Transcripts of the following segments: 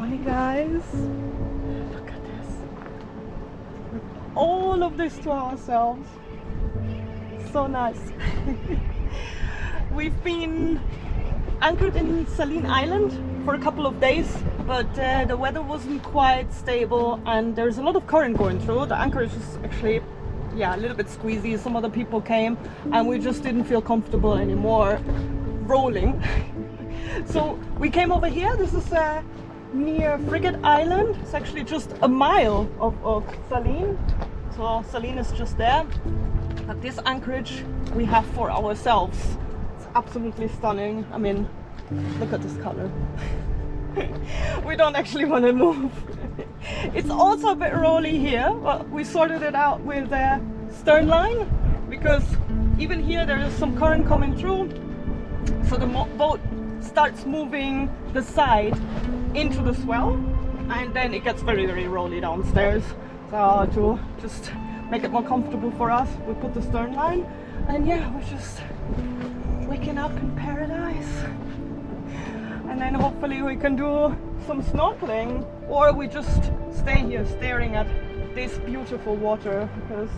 morning, guys. Look at this. With all of this to ourselves. So nice. We've been anchored in Saline Island for a couple of days, but the weather wasn't quite stable and there's a lot of current going through. The anchorage is actually, yeah, a little bit squeezy. Some other people came and we just didn't feel comfortable anymore rolling. So we came over here. This is near Frigate Island. It's actually just a mile of Saline. So Saline is just there. But this anchorage we have for ourselves. It's absolutely stunning. I mean, look at this color. We don't actually want to move. It's also a bit rolly here, but we sorted it out with a stern line because even here there is some current coming through. So the boat starts moving the side into the swell and then it gets very, very rolly downstairs. So to just make it more comfortable for us, we put the stern line and yeah, we're just waking up in paradise. And then hopefully we can do some snorkeling or we just stay here staring at this beautiful water because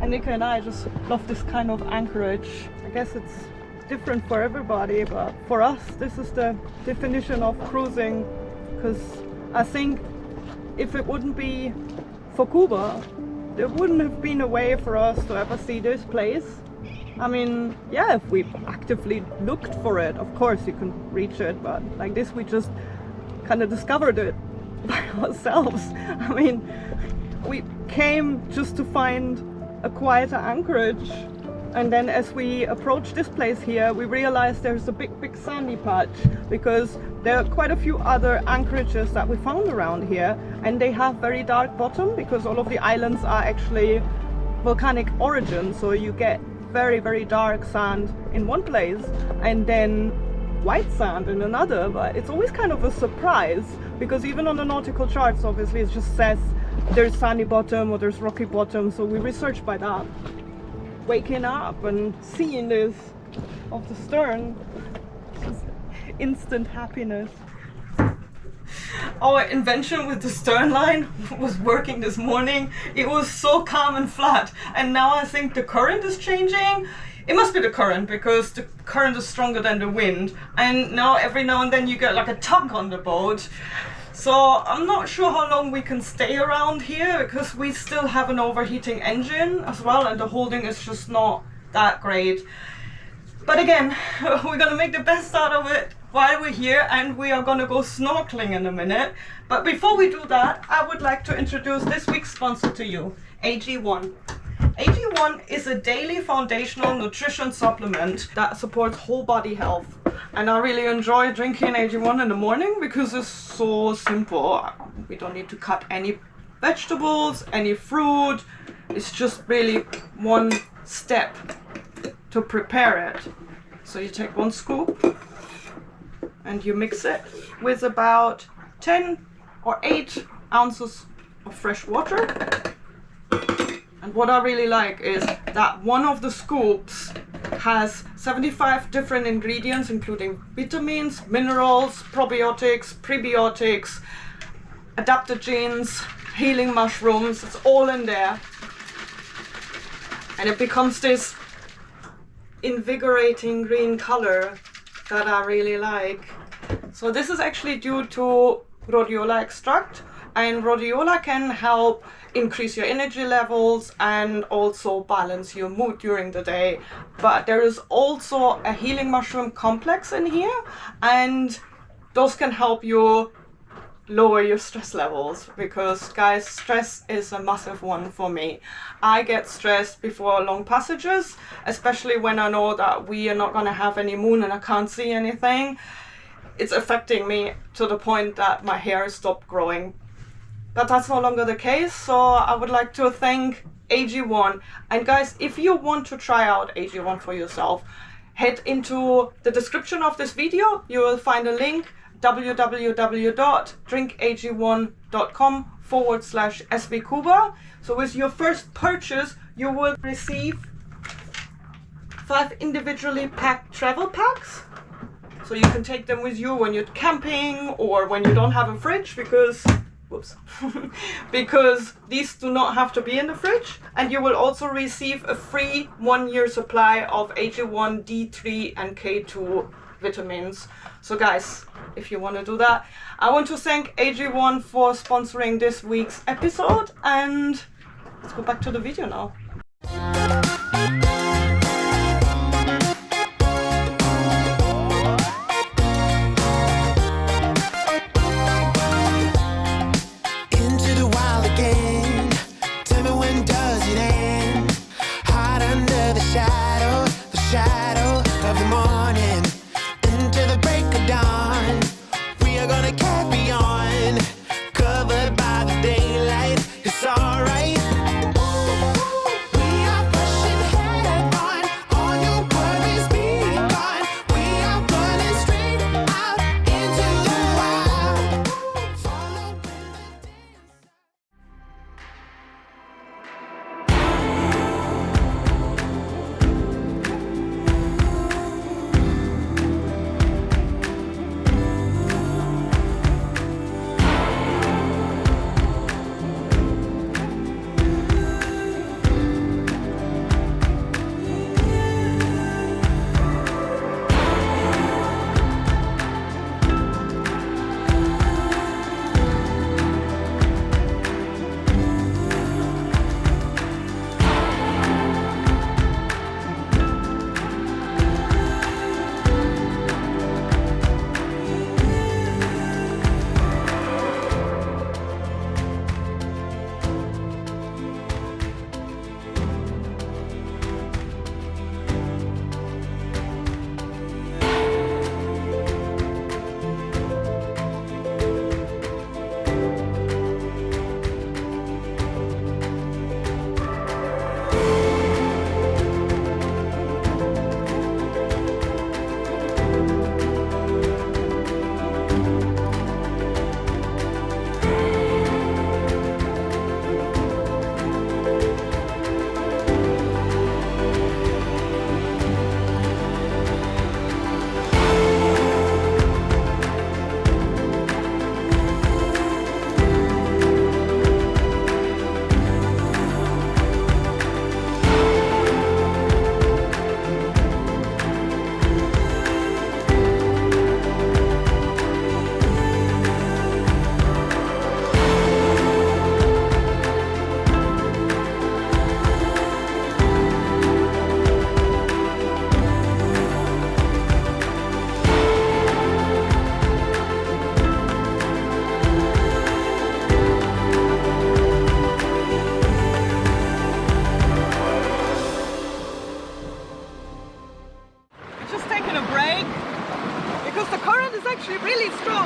Annika and I just love this kind of anchorage. I guess it's different for everybody, but for us this is the definition of cruising, because I think if it wouldn't be for CUBA there wouldn't have been a way for us to ever see this place. I mean, yeah, if we actively looked for it, of course you can reach it, but like this we just kind of discovered it by ourselves. I mean, we came just to find a quieter anchorage. And then as we approach this place here, we realized there's a big sandy patch because there are quite a few other anchorages that we found around here and they have very dark bottom because all of the islands are actually volcanic origin. So you get very, very dark sand in one place and then white sand in another. But it's always kind of a surprise because even on the nautical charts, obviously it just says there's sandy bottom or there's rocky bottom. So we researched by that. Waking up and seeing this off the stern, just instant happiness. Our invention with the stern line was working this morning. It was so calm and flat, and now I think the current is changing. It must be the current because the current is stronger than the wind, and now every now and then you get like a tug on the boat. So I'm not sure how long we can stay around here because we still have an overheating engine as well and the holding is just not that great. But again, we're gonna make the best out of it while we're here and we are gonna go snorkeling in a minute. But before we do that, I would like to introduce this week's sponsor to you, AG1. AG1 is a daily foundational nutrition supplement that supports whole body health. And I really enjoy drinking AG1 in the morning because it's so simple. We don't need to cut any vegetables, any fruit. It's just really one step to prepare it. So you take one scoop and you mix it with about 10 or 8 ounces of fresh water. And what I really like is that one of the scoops has 75 different ingredients, including vitamins, minerals, probiotics, prebiotics, adaptogens, healing mushrooms. It's all in there. And it becomes this invigorating green color that I really like. So this is actually due to rhodiola extract, and rhodiola can help increase your energy levels and also balance your mood during the day. But there is also a healing mushroom complex in here and those can help you lower your stress levels because guys, stress is a massive one for me. I get stressed before long passages, especially when I know that we are not going to have any moon and I can't see anything. It's affecting me to the point that my hair stopped growing. But that's no longer the case, so I would like to thank AG1. And guys, if you want to try out AG1 for yourself, head into the description of this video. You will find a link, www.drinkag1.com/svcuba. So with your first purchase, you will receive 5 individually packed travel packs. So So you can take them with you when you're camping or when you don't have a fridge, because whoops, because these do not have to be in the fridge. And you will also receive a free 1-year supply of AG1, D3 and K2 vitamins. So guys, if you want to do that, I want to thank AG1 for sponsoring this week's episode, and let's go back to the video now.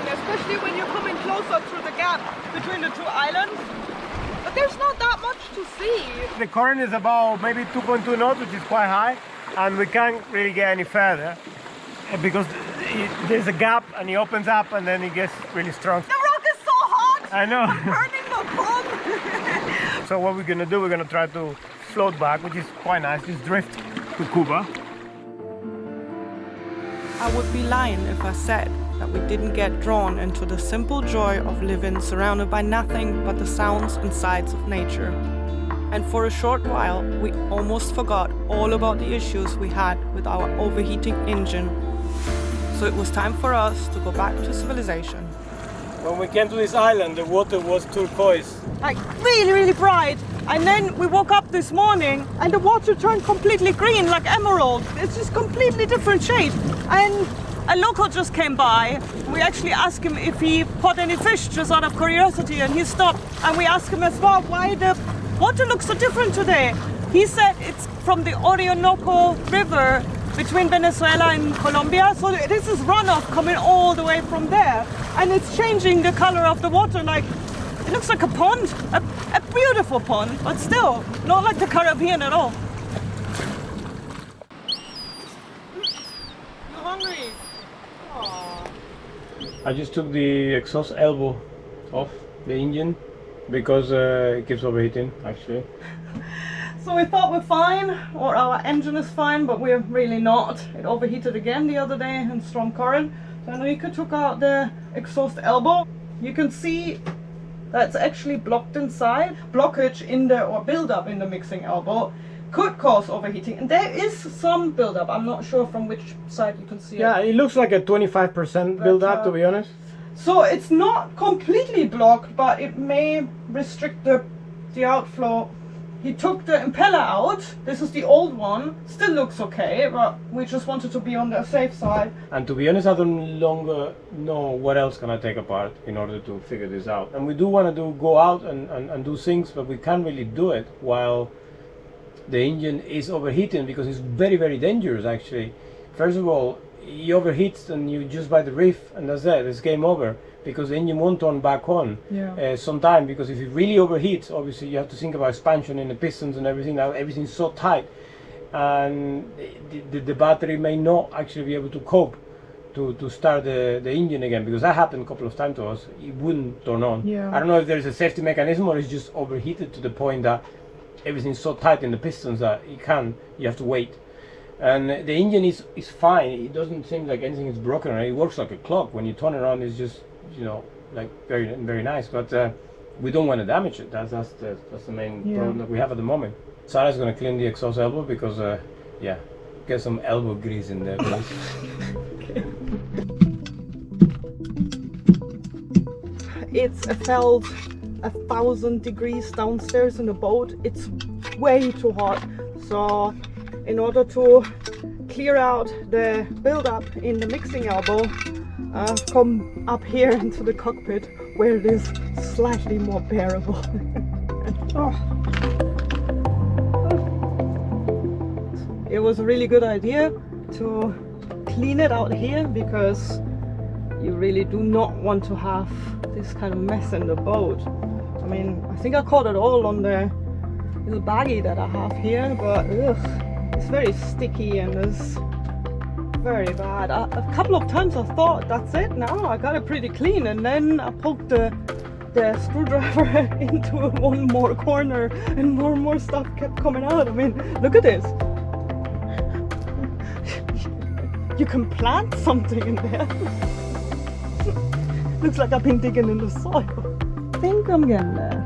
Especially when you're coming closer through the gap between the two islands. But there's not that much to see. The current is about maybe 2.2 knots, which is quite high, and we can't really get any further because there's a gap and it opens up and then it gets really strong. The rock is so hot! I know. I'm burning the bum! So what we're gonna do, we're gonna try to float back, which is quite nice, just drift to CUBA. I would be lying if I said that we didn't get drawn into the simple joy of living surrounded by nothing but the sounds and sights of nature. And for a short while, we almost forgot all about the issues we had with our overheating engine. So it was time for us to go back to civilization. When we came to this island, the water was turquoise. Like really, really bright. And then we woke up this morning and the water turned completely green, like emerald. It's just completely different shade. And a local just came by. We actually asked him if he caught any fish just out of curiosity, and he stopped. And we asked him as well why the water looks so different today. He said it's from the Orinoco River between Venezuela and Colombia. So this is runoff coming all the way from there. And it's changing the color of the water. Like, it looks like a pond, a beautiful pond, but still not like the Caribbean at all. You hungry? Aww. I just took the exhaust elbow off the engine because it keeps overheating, actually. So we thought we're fine, or our engine is fine, but we're really not. It overheated again the other day in storm current. So Enrique took out the exhaust elbow. You can see that's actually blocked inside. Blockage in the, or buildup in the mixing elbow could cause overheating, and there is some buildup. I'm not sure from which side you can see Yeah, it. it looks like a 25% build-up, to be honest. So it's not completely blocked, but it may restrict the outflow. He took the impeller out. This is the old one. Still looks okay, but we just wanted to be on the safe side. And to be honest, I don't longer know what else can I take apart in order to figure this out. And we do want to go out and do things, but we can't really do it while the engine is overheating, because it's very, very dangerous actually. First of all, he overheats and you just buy the reef and that's it, it's game over, because the engine won't turn back on sometime, because if it really overheats, obviously you have to think about expansion in the pistons and everything. Now everything's so tight, and the battery may not actually be able to cope to start the engine again, because that happened a couple of times to us. It wouldn't turn on. I don't know if there's a safety mechanism or it's just overheated to the point that everything's so tight in the pistons that you have to wait. And the engine is fine. It doesn't seem like anything is broken, or it works like a clock. When you turn it on, it's just, you know, like very, very nice. But we don't want to damage it. That's the main problem that we have at the moment. Sarah's gonna clean the exhaust elbow because yeah, get some elbow grease in there, please. Okay. It's felt 1,000 degrees downstairs in the boat. It's way too hot. So in order to clear out the buildup in the mixing elbow, I've come up here into the cockpit where it is slightly more bearable. It was a really good idea to clean it out here, because you really do not want to have this kind of mess in the boat. I mean, I think I caught it all on the little baggie that I have here, but ugh. It's very sticky and it's very bad. A couple of times I thought, that's it now, I got it pretty clean, and then I poked the screwdriver into one more corner and more stuff kept coming out. I mean, look at this. You can plant something in there. Looks like I've been digging in the soil. I think I'm getting there.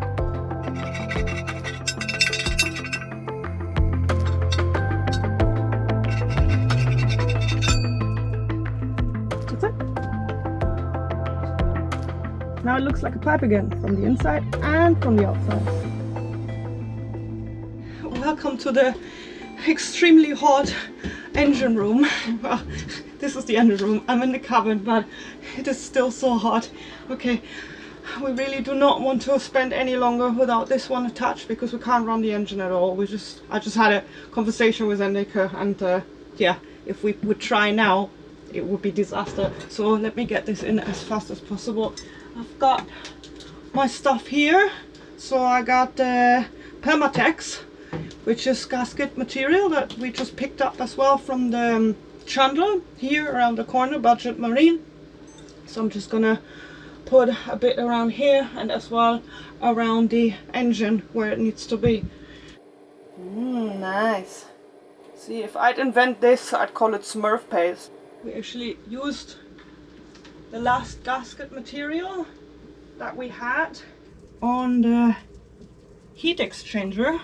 Now it looks like a pipe again, from the inside and from the outside. Welcome to the extremely hot engine room. Well, this is the engine room. I'm in the cabin, but it is still so hot. Okay, we really do not want to spend any longer without this one attached, because we can't run the engine at all. I just had a conversation with Enrique, and yeah, if we would try now, it would be disaster. So let me get this in as fast as possible. I've got my stuff here. So I got Permatex, which is gasket material that we just picked up as well from the chandler here around the corner, Budget Marine. So I'm just gonna put a bit around here and as well around the engine where it needs to be. Nice. See, if I'd invent this, I'd call it Smurf paste. We actually used the last gasket material that we had on the heat exchanger,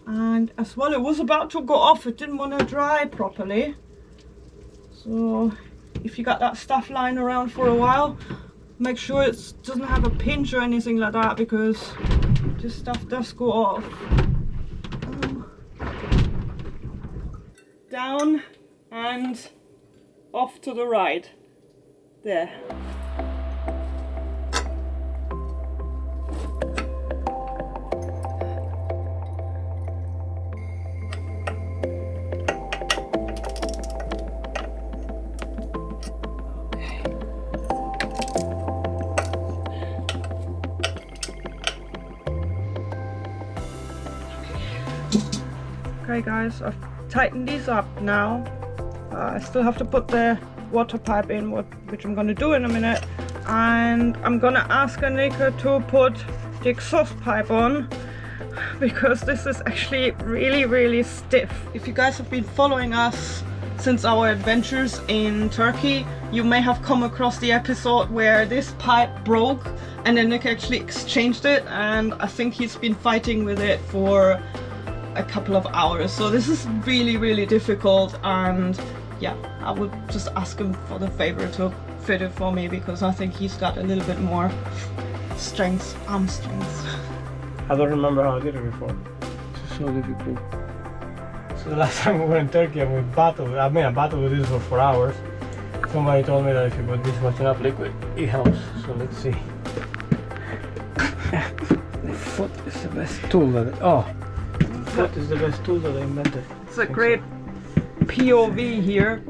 and as well it was about to go off. It didn't want to dry properly, so if you got that stuff lying around for a while, make sure it doesn't have a pinch or anything like that, because this stuff does go off. Down and off to the right. There. Okay guys, I've tightened these up now. I still have to put the water pipe in, which I'm going to do in a minute, and I'm going to ask Enrique to put the exhaust pipe on. because this is actually really stiff. If you guys have been following us since our adventures in Turkey, you may have come across the episode where this pipe broke and then Nick actually exchanged it, and I think he's been fighting with it for a couple of hours. So this is really difficult, and yeah, I would just ask him for the favor to fit it for me, because I think he's got a little bit more strength, arm strength. I don't remember how I did it before. It's so difficult. So the last time we were in Turkey and we battled, I battled with this for 4 hours. Somebody told me that if you put this much enough liquid, it helps. So let's see. The foot is the best tool that the foot is the best tool that I invented. It's a great POV here.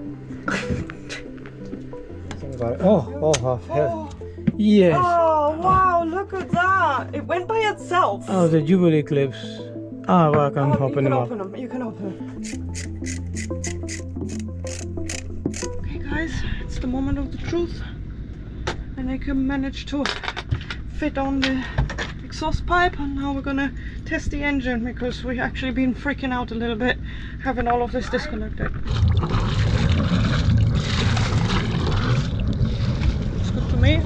Think about it. Oh, half head. Yes. Oh wow, look at that! It went by itself. Oh, the Jubilee clips. Ah, well, I can open them up. You can open them. Okay guys, it's the moment of the truth. And I can manage to fit on the exhaust pipe, and now we're gonna test the engine, because we've actually been freaking out a little bit having all of this disconnected. It's good to me.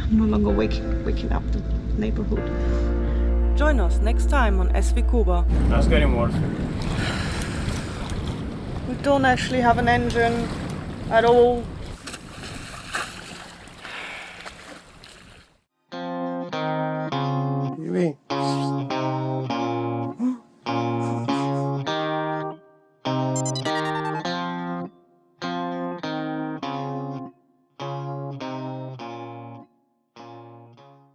No longer waking up the neighborhood. Join us next time on SV CUBA. That's getting worse. We don't actually have an engine at all.